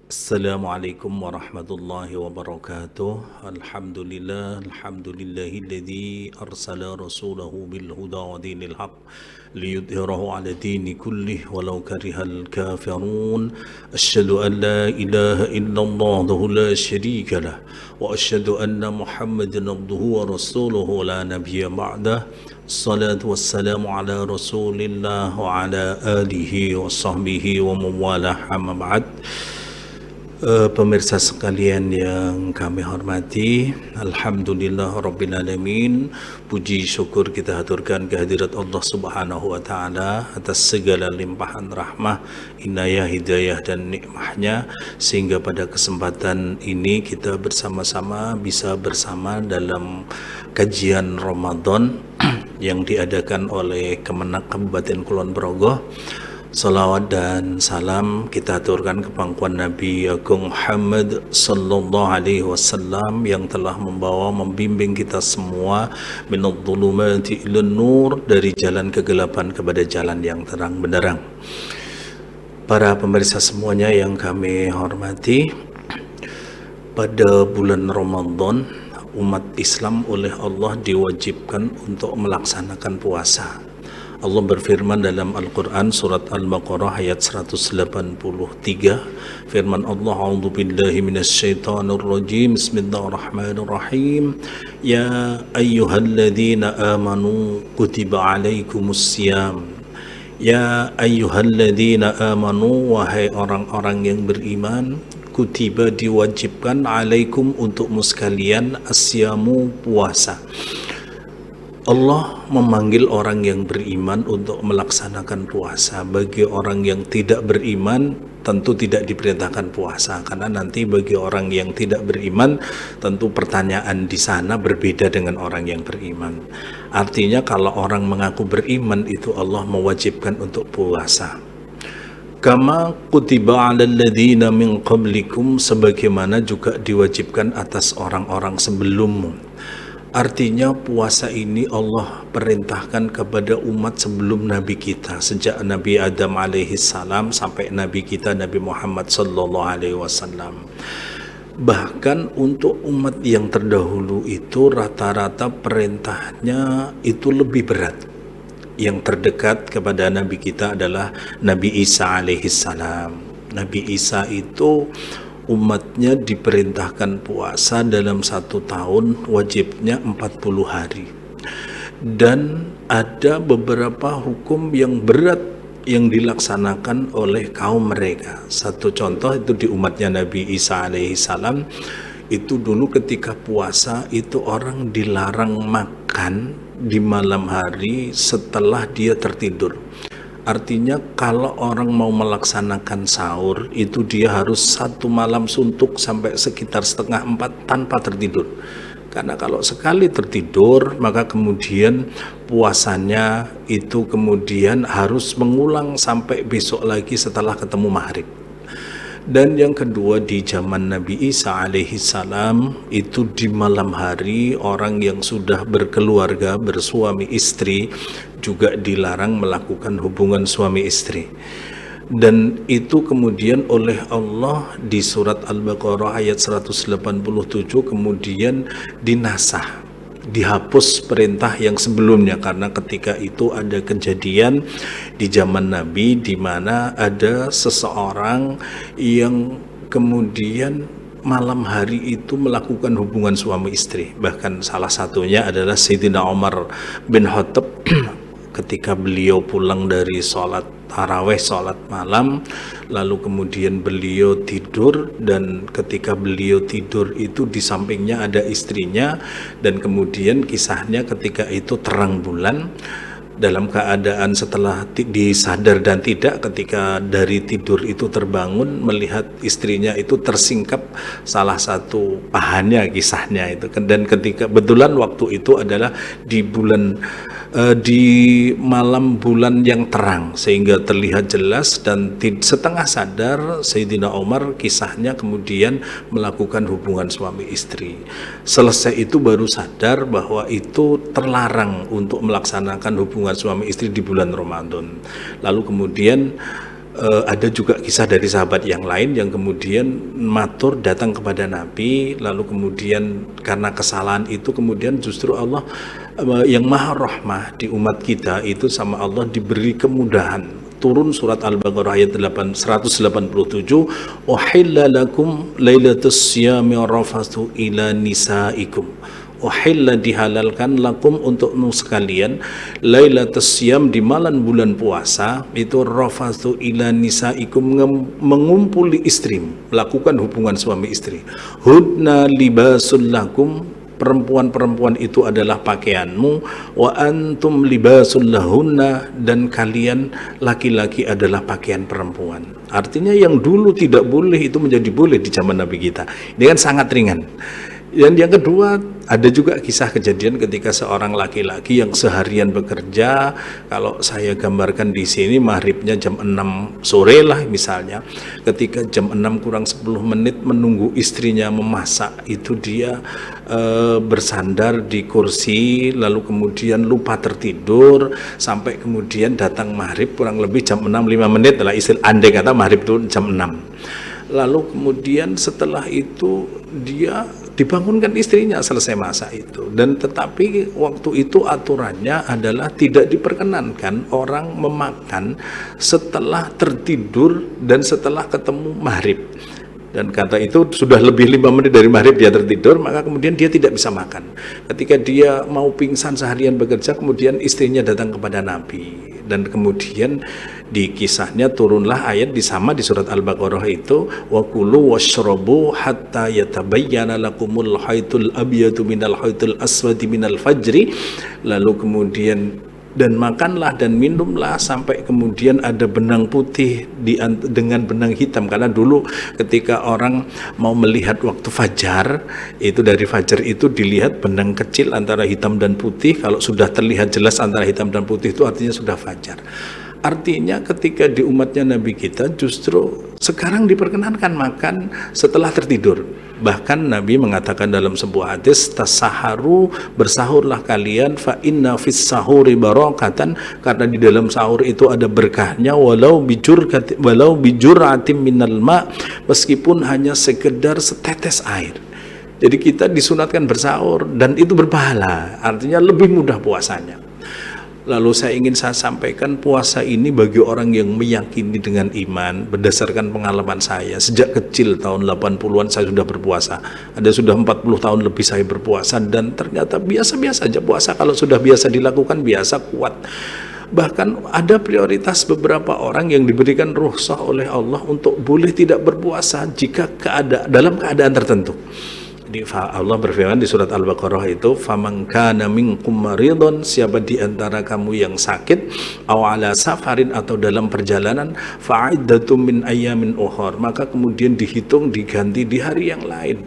Assalamualaikum warahmatullahi wabarakatuh. Alhamdulillahilladzi arsala rasulahu bil huda wa dinil haq liyudhhirahu ala dini kullih walau karihal kafirun. Asyhadu an la ilaha illallah wahdahu la syarika lah wa asyhadu anna Muhammadan abduhu wa rasuluhu la nabiyya ba'dah. Salatu wassalamu ala rasulillah wa ala alihi wa sahbihi wa mawalah, amma ba'd. Pemirsa sekalian yang kami hormati, Alhamdulillah Rabbil Alamin. Puji syukur kita haturkan kehadirat Allah Subhanahu wa Ta'ala atas segala limpahan rahmah, inayah, hidayah dan nikmahnya, sehingga pada kesempatan ini kita bersama-sama bisa bersama dalam kajian Ramadan yang diadakan oleh Kemenak Kabupaten Kulon Progo. Salawat dan salam kita aturkan ke pangkuan Nabi Agung Muhammad sallallahu alaihi wasallam yang telah membimbing kita semua minadh dhulumati ilan nur, dari jalan kegelapan kepada jalan yang terang benderang. Para pemirsa semuanya yang kami hormati, pada bulan Ramadan umat Islam oleh Allah diwajibkan untuk melaksanakan puasa. Allah berfirman dalam Al-Quran surat Al-Baqarah ayat 183, firman Allah, a'udzu billahi minasyaitonir rajim, bismillahirrahmanirrahim, ya ayyuhalladzina amanu kutiba alaikumusiyam. Ya ayyuhalladzina amanu, wahai orang-orang yang beriman, kutiba diwajibkan, alaikum untukmu sekalian, asyamu puasa. Allah memanggil orang yang beriman untuk melaksanakan puasa. Bagi orang yang tidak beriman tentu tidak diperintahkan puasa, karena nanti bagi orang yang tidak beriman tentu pertanyaan di sana berbeda dengan orang yang beriman. Artinya kalau orang mengaku beriman itu Allah mewajibkan untuk puasa. Kama kutiba 'alal ladzina min qablikum, sebagaimana juga diwajibkan atas orang-orang sebelummu. Artinya puasa ini Allah perintahkan kepada umat sebelum Nabi kita, sejak Nabi Adam alaihi salam sampai Nabi kita Nabi Muhammad sallallahu alaihi wasallam. Bahkan untuk umat yang terdahulu itu rata-rata perintahnya itu lebih berat. Yang terdekat kepada Nabi kita adalah Nabi Isa alaihi salam. Nabi Isa itu umatnya diperintahkan puasa dalam 1 tahun, wajibnya 40 hari. Dan ada beberapa hukum yang berat yang dilaksanakan oleh kaum mereka. Satu contoh itu di umatnya Nabi Isa alaihi salam, itu dulu ketika puasa itu orang dilarang makan di malam hari setelah dia tertidur. Artinya kalau orang mau melaksanakan sahur itu dia harus 1 malam suntuk sampai sekitar 3:30 tanpa tertidur. Karena kalau sekali tertidur maka kemudian puasanya itu kemudian harus mengulang sampai besok lagi setelah ketemu maghrib. Dan yang kedua, di zaman Nabi Isa alaihi salam itu di malam hari orang yang sudah berkeluarga, bersuami istri juga dilarang melakukan hubungan suami istri. Dan itu kemudian oleh Allah di surat Al-Baqarah ayat 187 kemudian dinasah, dihapus perintah yang sebelumnya, karena ketika itu ada kejadian di zaman Nabi di mana ada seseorang yang kemudian malam hari itu melakukan hubungan suami istri. Bahkan salah satunya adalah Sayyidina Umar bin Khattab ketika beliau pulang dari sholat taraweh, sholat malam, lalu kemudian beliau tidur, dan ketika beliau tidur itu di sampingnya ada istrinya, dan kemudian kisahnya ketika itu terang bulan, dalam keadaan setelah disadar dan tidak, ketika dari tidur itu terbangun melihat istrinya itu tersingkap salah satu pahannya, kisahnya itu. Dan ketika kebetulan waktu itu adalah di bulan di malam bulan yang terang sehingga terlihat jelas, dan setengah sadar Sayyidina Umar kisahnya kemudian melakukan hubungan suami istri. Selesai itu baru sadar bahwa itu terlarang untuk melaksanakan hubungan suami istri di bulan Ramadan. Lalu kemudian ada juga kisah dari sahabat yang lain yang kemudian matur datang kepada Nabi, lalu kemudian karena kesalahan itu kemudian justru Allah yang maha rahmah di umat kita itu sama Allah diberi kemudahan. Turun surat Al-Baqarah ayat 187, uhilla lakum lailatus siyami rafathu ila nisaikum. Uhilla dihalalkan lakum untuk sekalian lailatus siyam di malam bulan puasa itu rafathu ila nisaikum, mengumpuli istri, melakukan hubungan suami istri. Hudna libasul lakum, perempuan-perempuan itu adalah pakaianmu, wa antum libasul lahunna, dan kalian laki-laki adalah pakaian perempuan. Artinya yang dulu tidak boleh itu menjadi boleh di zaman Nabi kita. Ini kan sangat ringan. Dan yang kedua, ada juga kisah kejadian ketika seorang laki-laki yang seharian bekerja, kalau saya gambarkan di sini maghribnya jam 6 sore lah misalnya, ketika jam 6 kurang 10 menit menunggu istrinya memasak, itu dia bersandar di kursi, lalu kemudian lupa tertidur, sampai kemudian datang maghrib kurang lebih jam 6 5 menit lah, istilah andai kata maghrib itu jam 6. Lalu kemudian setelah itu dia dibangunkan istrinya selesai masak itu, dan tetapi waktu itu aturannya adalah tidak diperkenankan orang memakan setelah tertidur dan setelah ketemu maghrib. Dan kata itu sudah lebih 5 menit dari maghrib dia tertidur, maka kemudian dia tidak bisa makan. Ketika dia mau pingsan seharian bekerja, kemudian istrinya datang kepada Nabi, dan kemudian di kisahnya turunlah ayat sama di surat Al-Baqarah itu, wa kulu washrabu hatta yatabayyana lakumul khaytul abyadu minal khaytul aswadi minal fajri, lalu kemudian dan makanlah dan minumlah sampai kemudian ada benang putih dengan benang hitam, karena dulu ketika orang mau melihat waktu fajar itu, dari fajar itu dilihat benang kecil antara hitam dan putih, kalau sudah terlihat jelas antara hitam dan putih itu artinya sudah fajar. Artinya ketika di umatnya Nabi kita justru sekarang diperkenankan makan setelah tertidur. Bahkan Nabi mengatakan dalam sebuah hadis, tasaharu, bersahurlah kalian, fa inna fis sahuri barakatan, karena di dalam sahur itu ada berkahnya, walau bijuratim minal ma, meskipun hanya sekedar setetes air. Jadi kita disunatkan bersahur dan itu berpahala, artinya lebih mudah puasanya. Lalu saya ingin sampaikan, puasa ini bagi orang yang meyakini dengan iman, berdasarkan pengalaman saya sejak kecil tahun 80-an saya sudah berpuasa, ada sudah 40 tahun lebih saya berpuasa, dan ternyata biasa-biasa aja puasa. Kalau sudah biasa dilakukan, biasa kuat. Bahkan ada prioritas beberapa orang yang diberikan rukhsah oleh Allah untuk boleh tidak berpuasa jika dalam keadaan tertentu. Allah berfirman di surat Al-Baqarah itu, faman kana minkum maridun, siapa di antara kamu yang sakit, aw ala safarin, atau dalam perjalanan, fa'iddatum min ayyamin ukhar, maka kemudian dihitung diganti di hari yang lain.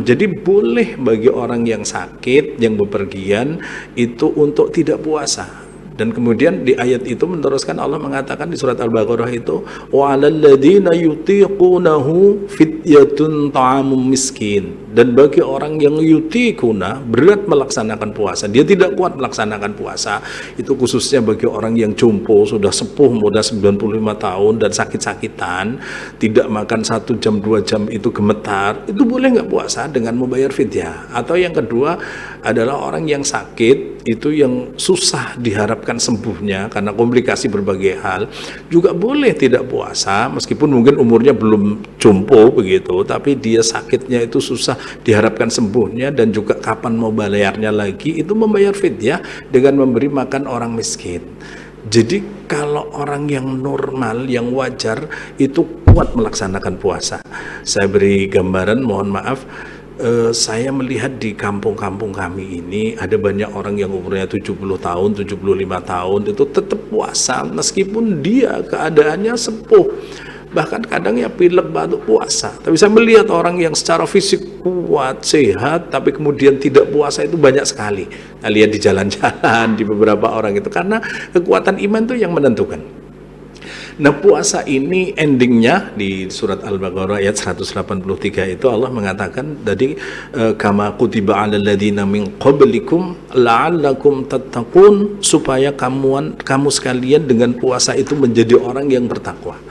Jadi boleh bagi orang yang sakit, yang bepergian itu untuk tidak puasa. Dan kemudian di ayat itu meneruskan Allah mengatakan di surat Al-Baqarah itu, wa 'alal ladzina yutiqunahu fidyatun ta'amum miskin, dan bagi orang yang yutiquna, berat melaksanakan puasa, dia tidak kuat melaksanakan puasa, itu khususnya bagi orang yang jompo, sudah sepuh, muda 95 tahun dan sakit-sakitan, tidak makan 1 jam 2 jam itu gemetar, itu boleh nggak puasa dengan membayar fidyah. Atau yang kedua adalah orang yang sakit itu, yang susah diharapkan sembuhnya karena komplikasi berbagai hal, juga boleh tidak puasa meskipun mungkin umurnya belum jompo begitu, tapi dia sakitnya itu susah diharapkan sembuhnya, dan juga kapan mau bayarnya lagi, itu membayar fidyah dengan memberi makan orang miskin. Jadi kalau orang yang normal, yang wajar, itu kuat melaksanakan puasa. Saya beri gambaran, mohon maaf, saya melihat di kampung-kampung kami ini ada banyak orang yang umurnya 70 tahun, 75 tahun itu tetap puasa meskipun dia keadaannya sepuh. Bahkan kadang ya pilek batuk puasa. Tapi saya melihat orang yang secara fisik kuat, sehat, tapi kemudian tidak puasa itu banyak sekali. Nah, lihat di jalan-jalan, di beberapa orang itu, karena kekuatan iman itu yang menentukan. Nah, puasa ini endingnya di surat Al-Baqarah ayat 183 itu Allah mengatakan tadi kama kutiba 'alal ladzina min qablikum la'allakum tattaqun, supaya kamu sekalian dengan puasa itu menjadi orang yang bertakwa.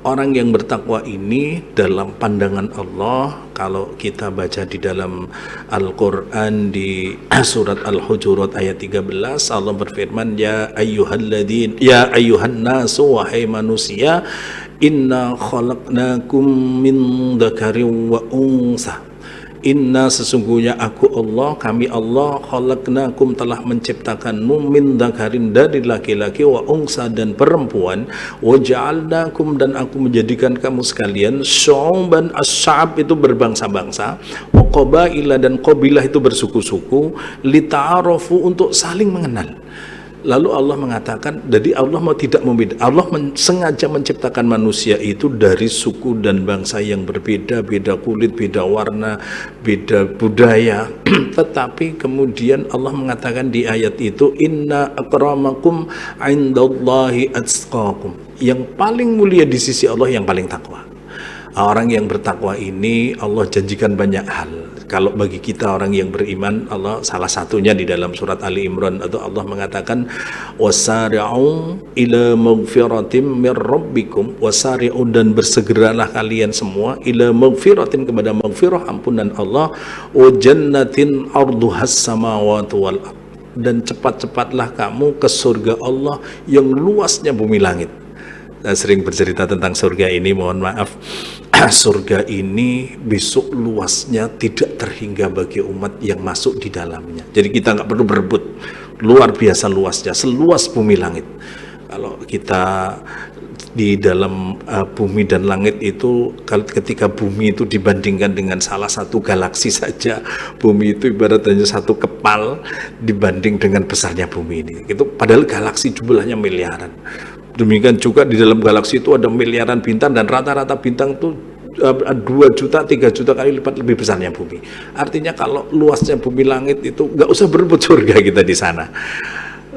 Orang yang bertakwa ini dalam pandangan Allah, kalau kita baca di dalam Al-Quran di surat Al-Hujurat ayat 13, Allah berfirman, ya ayyuhan nasu, wahai manusia, inna khalaqnakum min dzakarin wa unsa. Inna, sesungguhnya aku Allah, kami Allah, khalaqnakum, telah menciptakanmu, min dzakarin, dari laki-laki, wa unsa, dan perempuan, wa ja'alnakum, dan aku menjadikan kamu sekalian syu'uban, as-sya'ab itu berbangsa-bangsa, wa qabaila, dan qabilah itu bersuku-suku, lita'arafu, untuk saling mengenal. Lalu Allah mengatakan, jadi Allah tidak membeda, Allah sengaja menciptakan manusia itu dari suku dan bangsa yang berbeda, beda kulit, beda warna, beda budaya. Tetapi kemudian Allah mengatakan di ayat itu, inna akramakum indallahi atqakum, yang paling mulia di sisi Allah yang paling takwa. Orang yang bertakwa ini Allah janjikan banyak hal. Kalau bagi kita orang yang beriman, Allah salah satunya di dalam surat Ali Imran atau Allah mengatakan wasari'u ila maghfiratin mir rabbikum, wasari'u, dan bersegeralah kalian semua ila maghfiratin, kepada maghfirah, ampunan Allah, wa jannatin arduhas samawati wal ard, dan cepat-cepatlah kamu ke surga Allah yang luasnya bumi langit. Saya sering bercerita tentang surga ini, mohon maaf. Surga ini besok luasnya tidak terhingga bagi umat yang masuk di dalamnya. Jadi kita nggak perlu berebut, luar biasa luasnya, seluas bumi langit. Kalau kita di dalam bumi dan langit itu, ketika bumi itu dibandingkan dengan salah satu galaksi saja, bumi itu ibarat hanya satu kepal dibanding dengan besarnya bumi ini. Itu padahal galaksi jumlahnya miliaran. Demikian juga di dalam galaksi itu ada miliaran bintang, dan rata-rata bintang itu 2 juta, 3 juta kali lipat lebih besarnya bumi. Artinya kalau luasnya bumi langit itu nggak usah berebut surga kita di sana.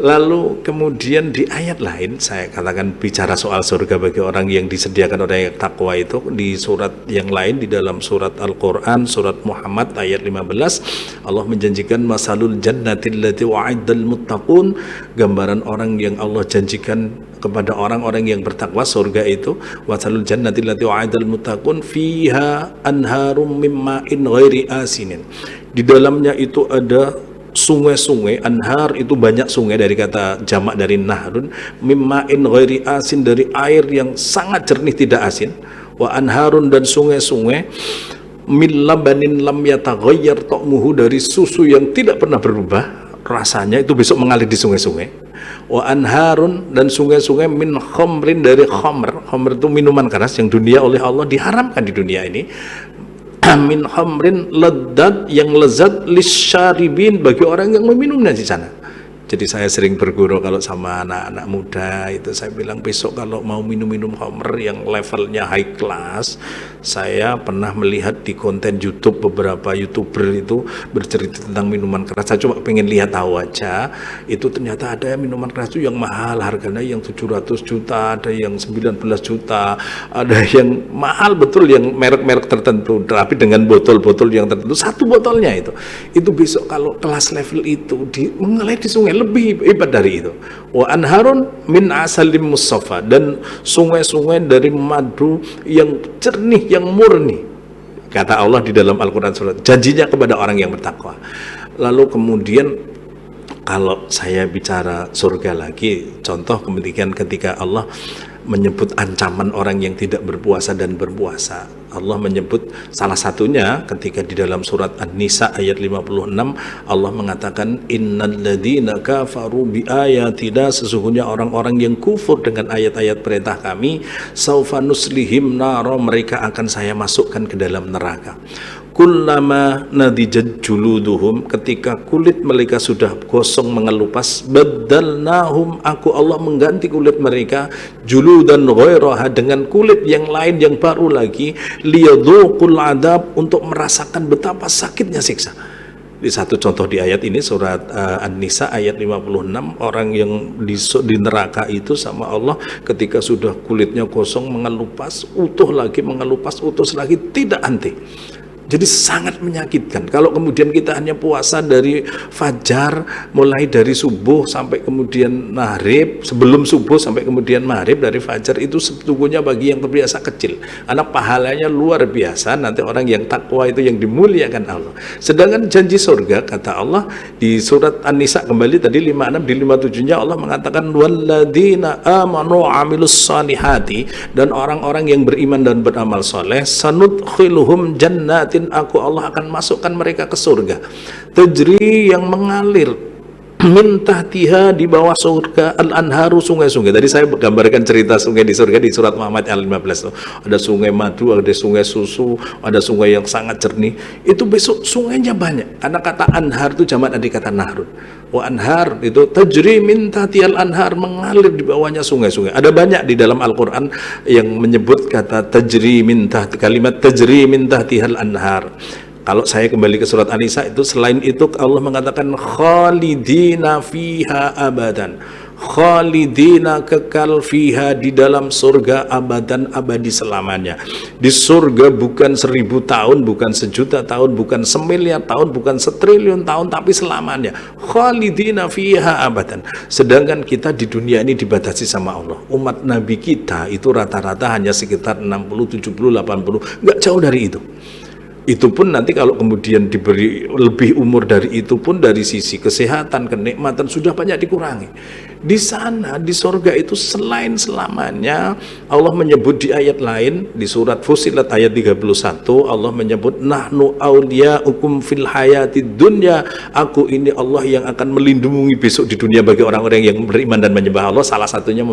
Lalu kemudian di ayat lain saya katakan bicara soal surga bagi orang yang disediakan orang yang takwa itu, di surat yang lain di dalam surat Al-Quran, surat Muhammad ayat 15, Allah menjanjikan masalul jannatil lati wa'idal muttaqun, gambaran orang yang Allah janjikan kepada orang-orang yang bertakwa surga itu, wasalul jannatil lati wa'idal muttaqun fiha anharum mimma'in ghairi asinin, di dalamnya itu ada sungai-sungai, anhar itu banyak sungai, dari kata jamak dari nahrun, mimma'in ghairi asin, dari air yang sangat jernih tidak asin, wa anharun, dan sungai-sungai min labanin lam yataghayyar ta'muhu, dari susu yang tidak pernah berubah rasanya, itu besok mengalir di sungai-sungai, wa anharun, dan sungai-sungai min khamrin, dari khamr itu minuman keras yang dunia oleh Allah diharamkan di dunia ini, min khamrin laddat, yang lezat, lisyaribin, bagi orang yang meminumnya di sana. Jadi saya sering berguru kalau sama anak-anak muda itu, saya bilang besok kalau mau minum-minum khamr yang levelnya high class, saya pernah melihat di konten YouTube beberapa YouTuber itu bercerita tentang minuman keras. Saya cuma pengen lihat tahu aja, itu ternyata ada minuman keras itu yang mahal, harganya yang 700 juta, ada yang 19 juta, ada yang mahal betul, yang merek-merek tertentu, tapi dengan botol-botol yang tertentu, satu botolnya itu besok kalau kelas level itu mengalir di sungai, lebih hebat dari itu. Wa anharun min asalim musaffa, dan sungai-sungai dari madu yang jernih, yang murni, kata Allah di dalam Al-Quran surat, janjinya kepada orang yang bertakwa. Lalu kemudian kalau saya bicara surga lagi, contoh kemudian ketika Allah menyebut ancaman orang yang tidak berpuasa dan berpuasa, Allah menyebut salah satunya ketika di dalam surat An-Nisa ayat 56, Allah mengatakan innal ladzina kafaru bi ayatina, sesungguhnya orang-orang yang kufur dengan ayat-ayat perintah kami, saufa nuslihim nara, mereka akan saya masukkan ke dalam neraka. Kullama nadijat juluduhum, ketika kulit mereka sudah gosong mengelupas, badalnahum, aku Allah mengganti kulit mereka, juludan ghairaha, dengan kulit yang lain yang baru lagi, liyadzuqul adab, untuk merasakan betapa sakitnya siksa. Di satu contoh di ayat ini surat An-Nisa ayat 56, orang yang di neraka itu sama Allah ketika sudah kulitnya kosong mengelupas, utuh lagi, mengelupas, utuh lagi, tidak henti. Jadi sangat menyakitkan. Kalau kemudian kita hanya puasa dari fajar, mulai dari subuh sampai kemudian maghrib, sebelum subuh sampai kemudian maghrib, dari fajar itu sebetulnya bagi yang terbiasa kecil. Karena pahalanya luar biasa, nanti orang yang takwa itu yang dimuliakan Allah. Sedangkan janji surga, kata Allah di surat An-Nisa kembali tadi 56, di 57-nya Allah mengatakan walladzina amanu amilus salihati, dan orang-orang yang beriman dan beramal soleh, sanudkhiluhum jannatin, aku Allah akan masukkan mereka ke surga tajri, yang mengalir min tahtiha, di bawah surga al-anharu, sungai-sungai. Tadi saya gambarkan cerita sungai di surga di surat Muhammad al-15. Ada sungai madu, ada sungai susu, ada sungai yang sangat jernih. Itu besok sungainya banyak, karena kata anhar itu jamak dari kata nahrun. Wa anhar itu tajri min tahtiha al-anhar, mengalir di bawahnya sungai-sungai. Ada banyak di dalam Al-Qur'an yang menyebut kata tajri min tahti, kalimat tajri min tahtiha al-anhar. Kalau saya kembali ke surat An-Nisa itu, selain itu Allah mengatakan khalidina fiha abadan, khalidina, kekal, fiha, di dalam surga, abadan, abadi selamanya. Di surga bukan 1000 tahun, bukan 1.000.000 tahun, bukan 1.000.000.000 tahun, bukan 1.000.000.000 tahun, tapi selamanya. Khalidina fiha abadan. Sedangkan kita di dunia ini dibatasi sama Allah. Umat Nabi kita itu rata-rata hanya sekitar 60, 70, 80, nggak jauh dari itu. Itu pun nanti kalau kemudian diberi lebih umur dari itu pun, dari sisi kesehatan, kenikmatan sudah banyak dikurangi. Di sana, di surga itu selain selamanya, Allah menyebut di ayat lain, di surat Fussilat ayat 31, Allah menyebut nahnu awliyaukum fil hayatid dunya, aku ini Allah yang akan melindungi besok di dunia bagi orang-orang yang beriman dan menyembah Allah. Salah satunya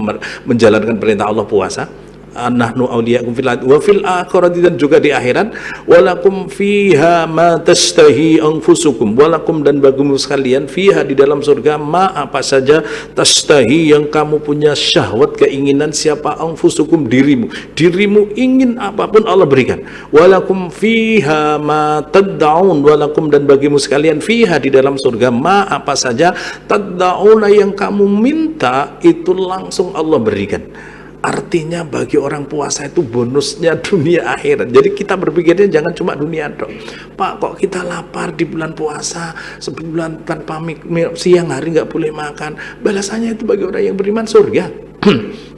menjalankan perintah Allah, puasa. Nahnu awliya'akum fil akhirati, dan juga di akhirat. Walakum fiha ma tashtahi anfusukum, walakum, dan bagimu sekalian, fiha, di dalam surga, ma, apa saja, tashtahi, yang kamu punya syahwat, keinginan, siapa, anfusukum, dirimu ingin apapun Allah berikan. Walakum fiha ma tad'un, walakum, dan bagimu sekalian, fiha, di dalam surga, ma, apa saja, tad'una, yang kamu minta itu langsung Allah berikan. Artinya bagi orang puasa itu bonusnya dunia akhirat. Jadi kita berpikirnya jangan cuma dunia dong. Pak, kok kita lapar di bulan puasa, sebulan tanpa siang hari nggak boleh makan. Balasannya itu bagi orang yang beriman surga.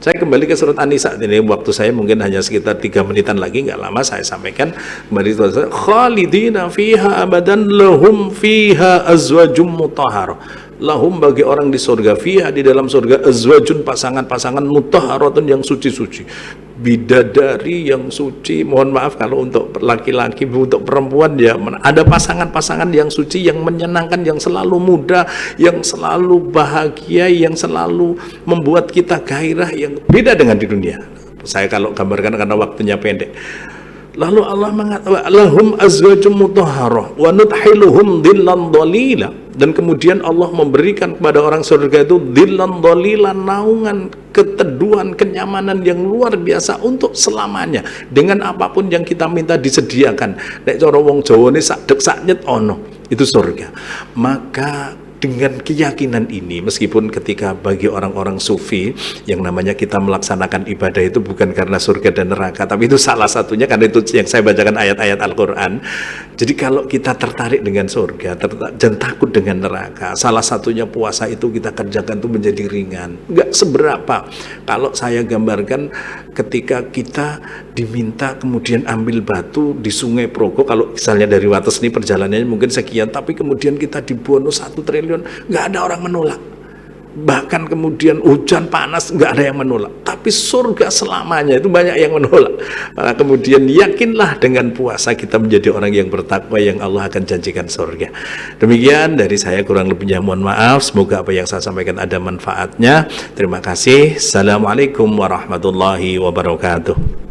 Saya kembali ke surat An-Nisa. Ini waktu saya mungkin hanya sekitar 3 menitan lagi, nggak lama saya sampaikan kembali. Khalidina fiha abadan lahum fiha azwajum mutahharah. Lahum, bagi orang di surga, fiha, di dalam surga, azwajun, pasangan-pasangan, mutahharatun, yang suci-suci, bidadari yang suci. Mohon maaf kalau untuk laki-laki, untuk perempuan ya ada pasangan-pasangan yang suci, yang menyenangkan, yang selalu muda, yang selalu bahagia, yang selalu membuat kita gairah, yang beda dengan di dunia. Saya kalau gambarkan karena waktunya pendek. Lalu Allah mengatakan lahum azwajum mutahharah wa nudkhiluhum dhillan dhalila, dan kemudian Allah memberikan kepada orang surga itu dhillan dhalila, naungan, keteduhan, kenyamanan yang luar biasa untuk selamanya. Dengan apapun yang kita minta disediakan. Nek cara wong Jawa ne sak dek sak nyet ono, itu surga. Maka dengan keyakinan ini, meskipun ketika bagi orang-orang sufi yang namanya kita melaksanakan ibadah itu bukan karena surga dan neraka, tapi itu salah satunya, karena itu yang saya bacakan ayat-ayat Al-Quran. Jadi kalau kita tertarik dengan surga dan takut dengan neraka, salah satunya puasa itu kita kerjakan itu menjadi ringan. Nggak seberapa. Kalau saya gambarkan ketika kita diminta kemudian ambil batu di Sungai Progo, kalau misalnya dari Wates ini perjalanannya mungkin sekian, tapi kemudian kita dibonus 1 triliun, nggak ada orang menolak. Bahkan kemudian hujan panas nggak ada yang menolak, tapi surga selamanya itu banyak yang menolak. Maka kemudian yakinlah dengan puasa kita menjadi orang yang bertakwa, yang Allah akan janjikan surga. Demikian dari saya, kurang lebihnya mohon maaf. Semoga apa yang saya sampaikan ada manfaatnya. Terima kasih. Assalamualaikum warahmatullahi wabarakatuh.